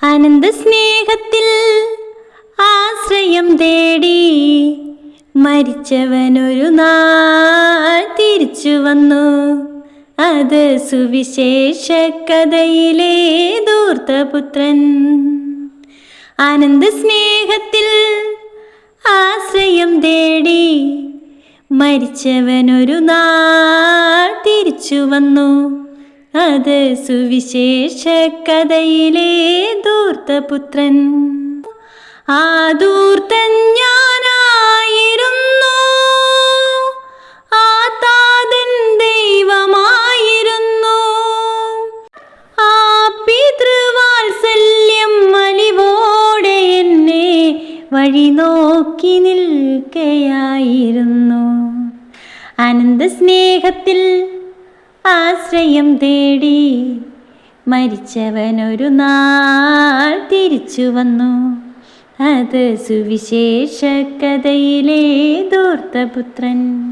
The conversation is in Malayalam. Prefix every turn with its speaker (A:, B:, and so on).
A: അനന്ത സ്നേഹത്തിൽ ആശ്രയം തേടി മരിച്ചവനൊരു നാൾ തിരിച്ചു വന്നു. അത് സുവിശേഷ കഥയിലെ ധൂർത്തപുത്രൻ. അനന്ത സ്നേഹത്തിൽ ആശ്രയം തേടി മരിച്ചവനൊരു നാൾ തിരിച്ചു വന്നു. അത് സുവിശേഷ കഥയിലെ ധൂർത്തപുത്രൻ. ആ ധൂർത്തൻ ഞാനായിരുന്നു. ആ താതൻ ദൈവമായിരുന്നു. ആ പിതൃവാത്സല്യം അലിവോടെ എന്നെ വഴി നോക്കി നിൽക്കയായിരുന്നു. അനന്ത സ്നേഹത്തിൽ ആശ്രയം തേടി മരിച്ചവനൊരു നാൾ തിരിച്ചു വന്നു. അത് സുവിശേഷ കഥയിലെ ധൂർത്തപുത്രൻ.